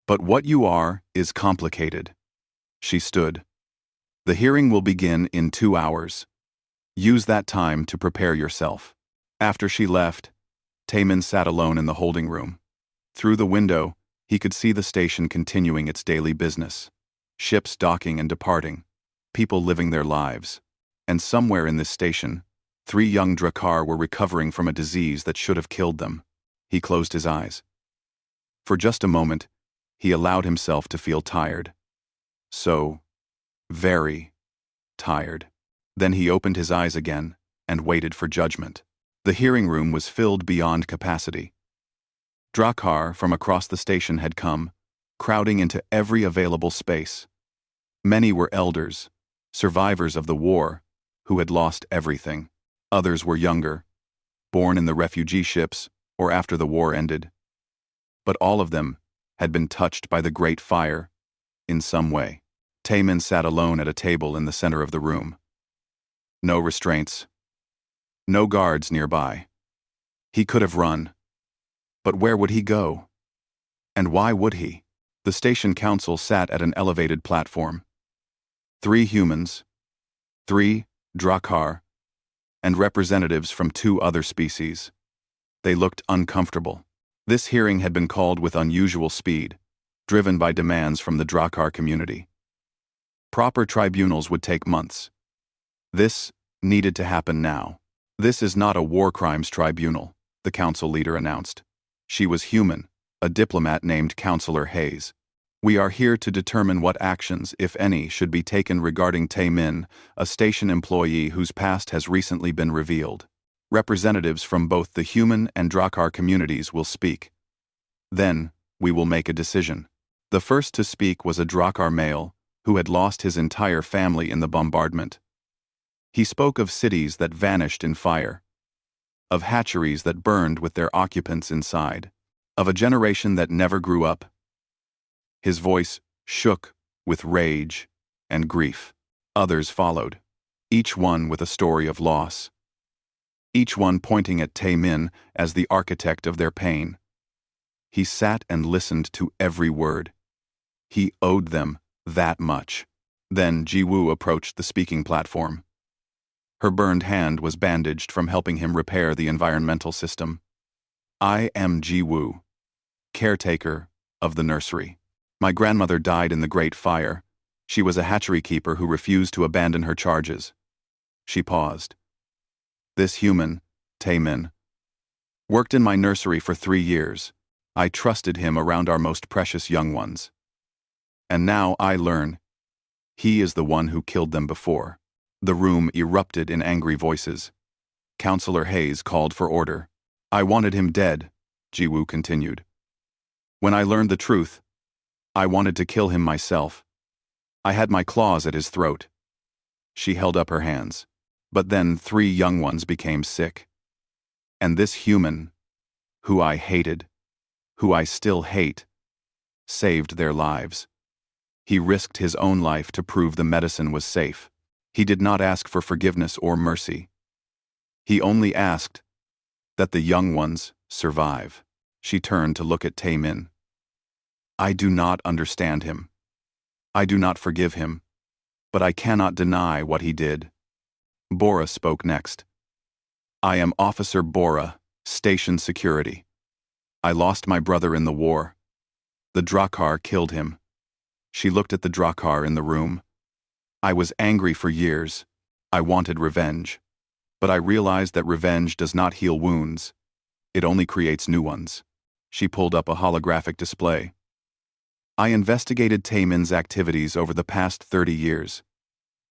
But what you are is complicated. She stood. The hearing will begin in 2 hours. Use that time to prepare yourself. After she left, Taemin sat alone in the holding room. Through the window, he could see the station continuing its daily business. Ships docking and departing, people living their lives. And somewhere in this station, 3 young Drakkar were recovering from a disease that should have killed them. He closed his eyes. For just a moment, he allowed himself to feel tired. So, very tired. Then he opened his eyes again and waited for judgment. The hearing room was filled beyond capacity. Drakkar from across the station had come, crowding into every available space. Many were elders, survivors of the war, who had lost everything. Others were younger, born in the refugee ships or after the war ended. But all of them had been touched by the Great Fire in some way. Taemin sat alone at a table in the center of the room. No restraints. No guards nearby. He could have run. But where would he go? And why would he? The station council sat at an elevated platform. 3 humans, 3 Drakkar, and representatives from 2 other species. They looked uncomfortable. This hearing had been called with unusual speed, driven by demands from the Drakkar community. Proper tribunals would take months. This needed to happen now. This is not a war crimes tribunal, the council leader announced. She was human, a diplomat named Counselor Hayes. We are here to determine what actions, if any, should be taken regarding Tae-min, a station employee whose past has recently been revealed. Representatives from both the human and Drakkar communities will speak. Then, we will make a decision. The first to speak was a Drakkar male, who had lost his entire family in the bombardment. He spoke of cities that vanished in fire, of hatcheries that burned with their occupants inside, of a generation that never grew up. His voice shook with rage and grief. Others followed, each one with a story of loss, each one pointing at Tae-min as the architect of their pain. He sat and listened to every word. He owed them that much. Then Ji-woo approached the speaking platform. Her burned hand was bandaged from helping him repair the environmental system. I am Ji-woo, caretaker of the nursery. My grandmother died in the Great Fire. She was a hatchery keeper who refused to abandon her charges. She paused. This human, Tae-min, worked in my nursery for 3 years. I trusted him around our most precious young ones. And now I learn he is the one who killed them before. The room erupted in angry voices. Counselor Hayes called for order. I wanted him dead, Ji-woo continued. When I learned the truth, I wanted to kill him myself. I had my claws at his throat. She held up her hands. But then 3 young ones became sick. And this human, who I hated, who I still hate, saved their lives. He risked his own life to prove the medicine was safe. He did not ask for forgiveness or mercy. He only asked that the young ones survive. She turned to look at Tae-min. I do not understand him. I do not forgive him, but I cannot deny what he did. Bora spoke next. I am Officer Bora, Station Security. I lost my brother in the war. The Drakkar killed him. She looked at the Drakkar in the room. I was angry for years. I wanted revenge. But I realized that revenge does not heal wounds. It only creates new ones. She pulled up a holographic display. I investigated Tae-min's activities over the past 30 years.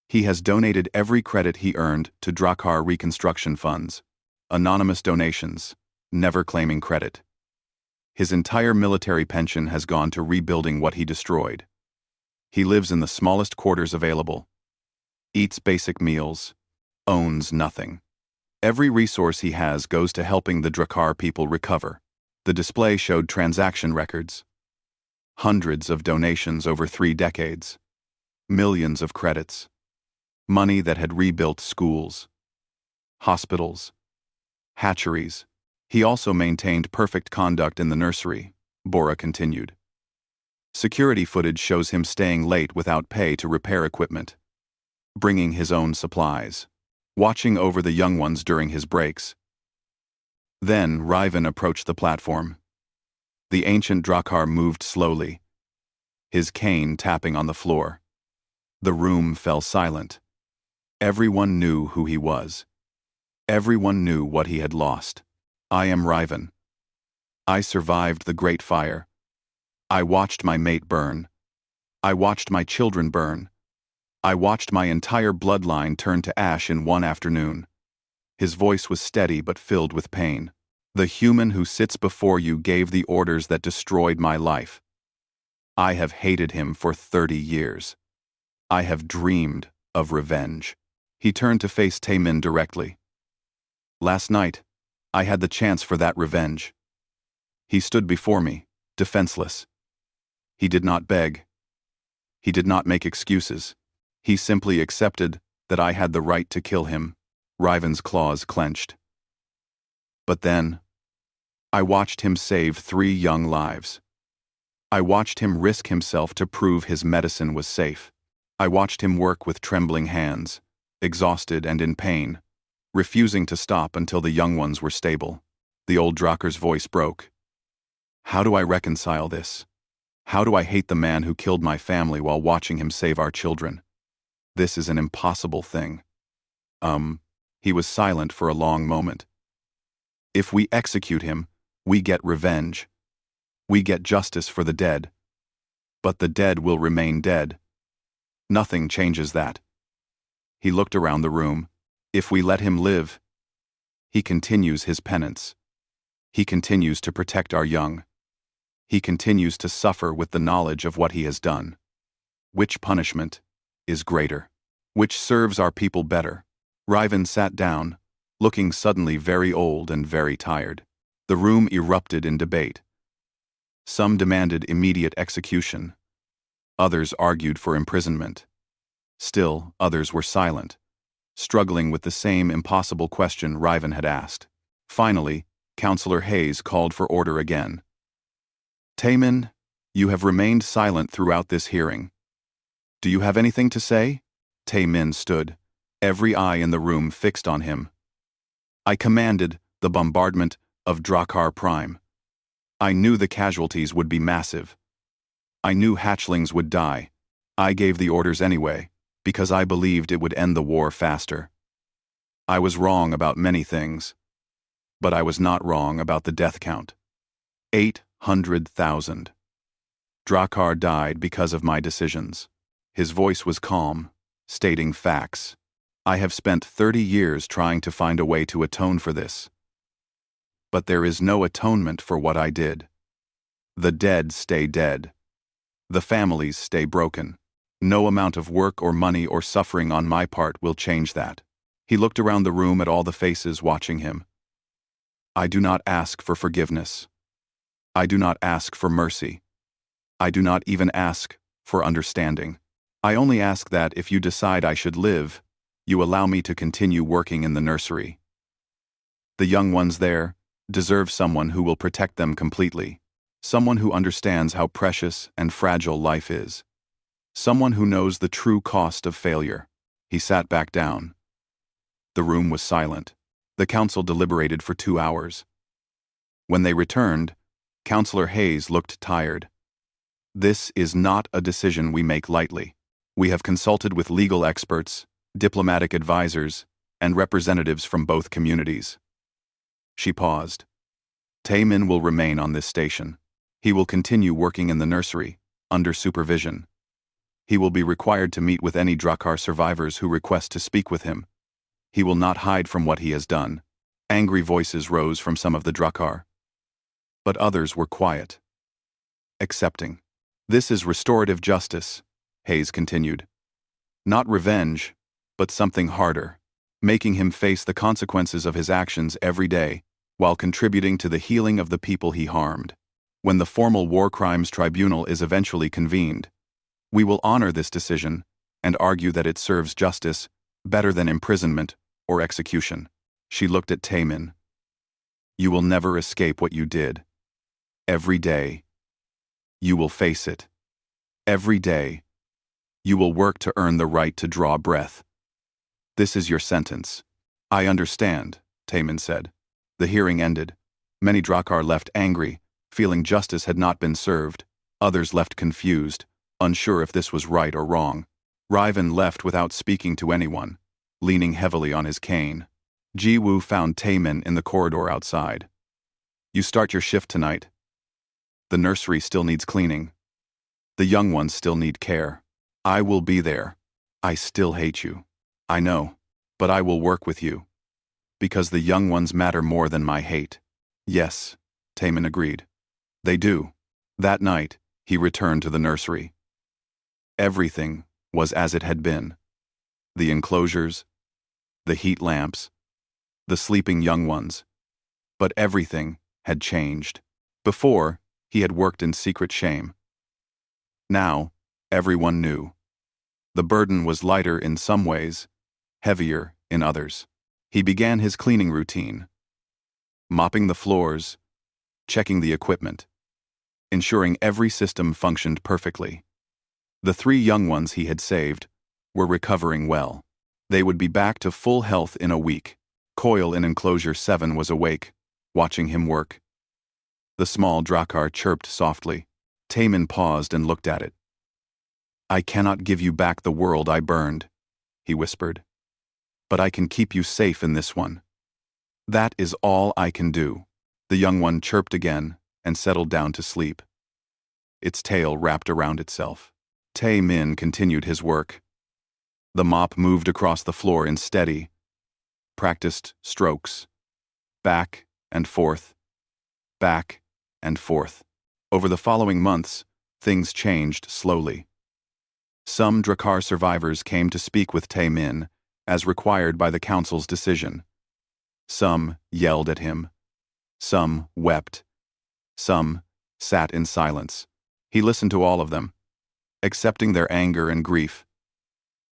He has donated every credit he earned to Drakkar reconstruction funds. Anonymous donations, never claiming credit. His entire military pension has gone to rebuilding what he destroyed. He lives in the smallest quarters available, eats basic meals, owns nothing. Every resource he has goes to helping the Drakkar people recover. The display showed transaction records. Hundreds of donations over 3 decades. Millions of credits. Money that had rebuilt schools, hospitals, hatcheries. He also maintained perfect conduct in the nursery, Bora continued. Security footage shows him staying late without pay to repair equipment, bringing his own supplies, watching over the young ones during his breaks. Then Riven approached the platform. The ancient Drakkar moved slowly, his cane tapping on the floor. The room fell silent. Everyone knew who he was. Everyone knew what he had lost. I am Riven. I survived the Great Fire. I watched my mate burn. I watched my children burn. I watched my entire bloodline turn to ash in one afternoon. His voice was steady but filled with pain. The human who sits before you gave the orders that destroyed my life. I have hated him for 30 years. I have dreamed of revenge. He turned to face Tae-min directly. Last night, I had the chance for that revenge. He stood before me, defenseless. He did not beg. He did not make excuses. He simply accepted that I had the right to kill him. Riven's claws clenched. But then, I watched him save 3 young lives. I watched him risk himself to prove his medicine was safe. I watched him work with trembling hands, exhausted and in pain, refusing to stop until the young ones were stable. The old Drakkar's voice broke. How do I reconcile this? How do I hate the man who killed my family while watching him save our children? This is an impossible thing. He was silent for a long moment. If we execute him, we get revenge. We get justice for the dead. But the dead will remain dead. Nothing changes that. He looked around the room. If we let him live, he continues his penance. He continues to protect our young. He continues to suffer with the knowledge of what he has done. Which punishment is greater? Which serves our people better? Riven sat down, looking suddenly very old and very tired. The room erupted in debate. Some demanded immediate execution. Others argued for imprisonment. Still, others were silent, struggling with the same impossible question Riven had asked. Finally, Counselor Hayes called for order again. Taemin, you have remained silent throughout this hearing. Do you have anything to say? Taemin stood, every eye in the room fixed on him. I commanded the bombardment of Drakkar Prime. I knew the casualties would be massive. I knew hatchlings would die. I gave the orders anyway, because I believed it would end the war faster. I was wrong about many things, but I was not wrong about the death count. 800,000. Drakkar died because of my decisions. His voice was calm, stating facts. I have spent 30 years trying to find a way to atone for this. But there is no atonement for what I did. The dead stay dead. The families stay broken. No amount of work or money or suffering on my part will change that. He looked around the room at all the faces watching him. I do not ask for forgiveness. I do not ask for mercy. I do not even ask for understanding. I only ask that if you decide I should live, you allow me to continue working in the nursery. The young ones there deserve someone who will protect them completely, someone who understands how precious and fragile life is, someone who knows the true cost of failure. He sat back down. The room was silent. The council deliberated for 2 hours. When they returned, Counselor Hayes looked tired. This is not a decision we make lightly. We have consulted with legal experts, diplomatic advisors, and representatives from both communities. She paused. Taemin will remain on this station. He will continue working in the nursery, under supervision. He will be required to meet with any Drakkar survivors who request to speak with him. He will not hide from what he has done. Angry voices rose from some of the Drakkar. But others were quiet. Accepting. This is restorative justice, Hayes continued. Not revenge, but something harder, making him face the consequences of his actions every day, while contributing to the healing of the people he harmed. When the formal War Crimes Tribunal is eventually convened, we will honor this decision and argue that it serves justice better than imprisonment or execution. She looked at Taemin. You will never escape what you did. Every day, you will face it. Every day, you will work to earn the right to draw breath. This is your sentence. I understand, Taemin said. The hearing ended. Many Drakkar left angry, feeling justice had not been served. Others left confused, unsure if this was right or wrong. Riven left without speaking to anyone, leaning heavily on his cane. Jiwoo found Taemin in the corridor outside. You start your shift tonight. The nursery still needs cleaning. The young ones still need care. I will be there. I still hate you. I know, but I will work with you. Because the young ones matter more than my hate. Yes, Taemin agreed. They do. That night, he returned to the nursery. Everything was as it had been. The enclosures, the heat lamps, the sleeping young ones. But everything had changed. Before, he had worked in secret shame. Now, everyone knew. The burden was lighter in some ways, heavier in others. He began his cleaning routine, mopping the floors, checking the equipment, ensuring every system functioned perfectly. The 3 young ones he had saved were recovering well. They would be back to full health in a week. Coil in enclosure 7 was awake, watching him work. The small Drakkar chirped softly. Taemin paused and looked at it. I cannot give you back the world I burned, he whispered. But I can keep you safe in this one. That is all I can do. The young one chirped again and settled down to sleep, its tail wrapped around itself. Tae-min continued his work. The mop moved across the floor in steady, practiced strokes, back and forth, back and forth. Over the following months, things changed slowly. Some Drakkar survivors came to speak with Tae-min, as required by the council's decision. Some yelled at him. Some wept. Some sat in silence. He listened to all of them, accepting their anger and grief.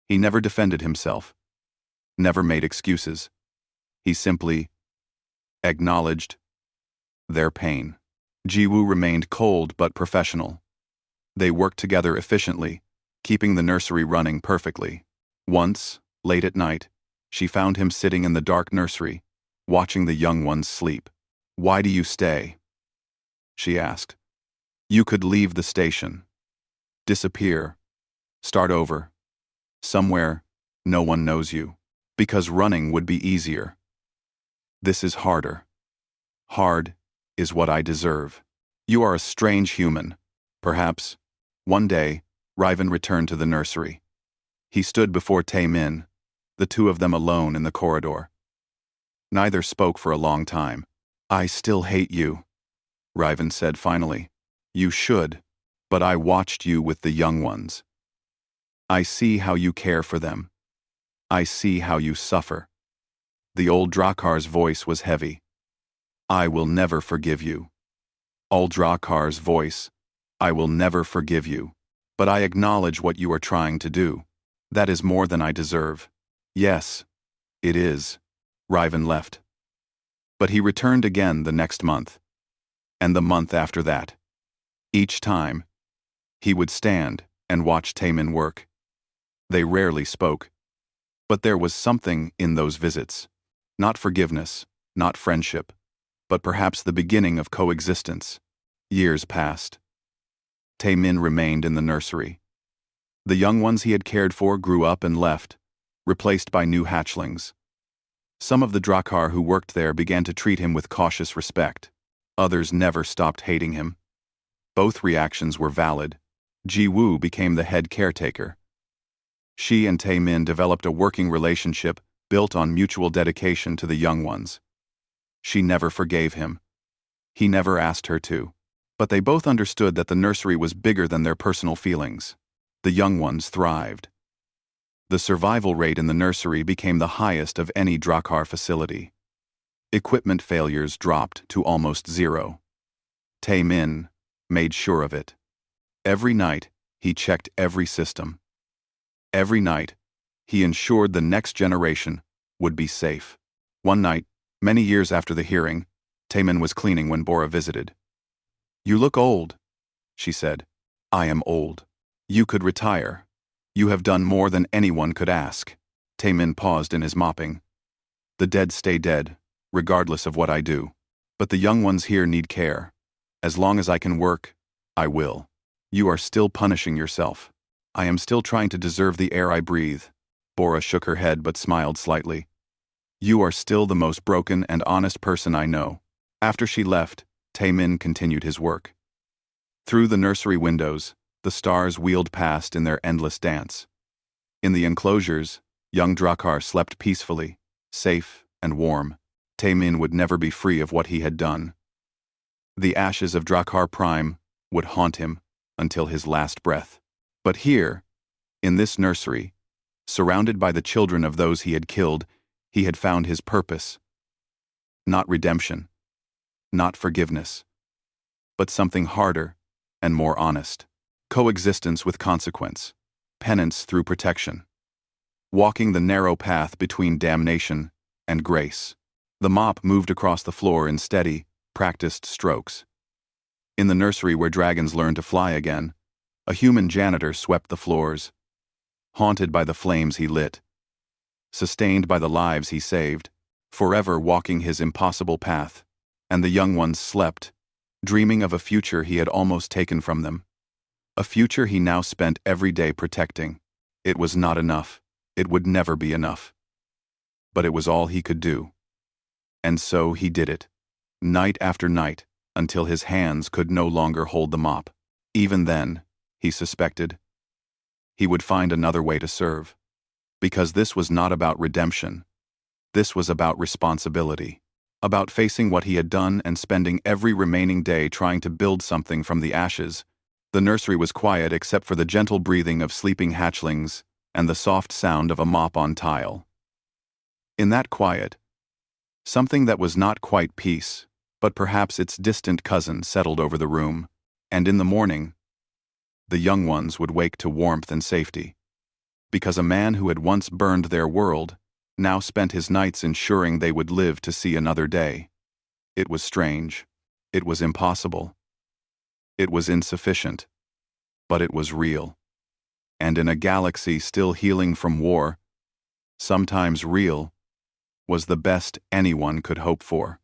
He never defended himself, never made excuses. He simply acknowledged their pain. Jiwoo remained cold but professional. They worked together efficiently, keeping the nursery running perfectly. Once, late at night, she found him sitting in the dark nursery, watching the young ones sleep. "Why do you stay?" she asked. "You could leave the station, disappear, start over, somewhere no one knows you, because running would be easier. This is harder. Hard is what I deserve. You are a strange human." Perhaps, one day, Riven returned to the nursery. He stood before Tae-min, the two of them alone in the corridor. Neither spoke for a long time. "I still hate you," Riven said finally. "You should, but I watched you with the young ones. I see how you care for them. I see how you suffer." The old Drakkar's voice was heavy. "I will never forgive you." Old Drakkar's voice, "I will never forgive you. But I acknowledge what you are trying to do. That is more than I deserve." "Yes, it is." Riven left. But he returned again the next month, and the month after that. Each time, he would stand and watch Tae-min work. They rarely spoke, but there was something in those visits. Not forgiveness, not friendship, but perhaps the beginning of coexistence. Years passed. Tae-min remained in the nursery. The young ones he had cared for grew up and left, replaced by new hatchlings. Some of the Drakkar who worked there began to treat him with cautious respect. Others never stopped hating him. Both reactions were valid. Jiwoo became the head caretaker. She and Tae-min developed a working relationship built on mutual dedication to the young ones. She never forgave him. He never asked her to. But they both understood that the nursery was bigger than their personal feelings. The young ones thrived. The survival rate in the nursery became the highest of any Drakkar facility. Equipment failures dropped to almost zero. Tae-min made sure of it. Every night, he checked every system. Every night, he ensured the next generation would be safe. One night, many years after the hearing, Tae-min was cleaning when Bora visited. "You look old," she said. "I am old. You could retire. You have done more than anyone could ask." Tae-min paused in his mopping. "The dead stay dead, regardless of what I do. But the young ones here need care. As long as I can work, I will. You are still punishing yourself. I am still trying to deserve the air I breathe." Bora shook her head but smiled slightly. "You are still the most broken and honest person I know." After she left, Tae-min continued his work. Through the nursery windows, the stars wheeled past in their endless dance. In the enclosures, young Drakkar slept peacefully, safe and warm. Tae-min would never be free of what he had done. The ashes of Drakkar Prime would haunt him until his last breath. But here, in this nursery, surrounded by the children of those he had killed, he had found his purpose. Not redemption, not forgiveness, but something harder and more honest. Coexistence with consequence, penance through protection. Walking the narrow path between damnation and grace. The mop moved across the floor in steady, practiced strokes. In the nursery where dragons learned to fly again, a human janitor swept the floors. Haunted by the flames he lit, sustained by the lives he saved, forever walking his impossible path, and the young ones slept, dreaming of a future he had almost taken from them. A future he now spent every day protecting. It was not enough. It would never be enough. But it was all he could do. And so he did it. Night after night, until his hands could no longer hold the mop. Even then, he suspected, he would find another way to serve. Because this was not about redemption. This was about responsibility. About facing what he had done and spending every remaining day trying to build something from the ashes. The nursery was quiet except for the gentle breathing of sleeping hatchlings and the soft sound of a mop on tile. In that quiet, something that was not quite peace, but perhaps its distant cousin settled over the room, and in the morning, the young ones would wake to warmth and safety. Because a man who had once burned their world now spent his nights ensuring they would live to see another day. It was strange. It was impossible. It was insufficient. But it was real. And in a galaxy still healing from war, sometimes real was the best anyone could hope for.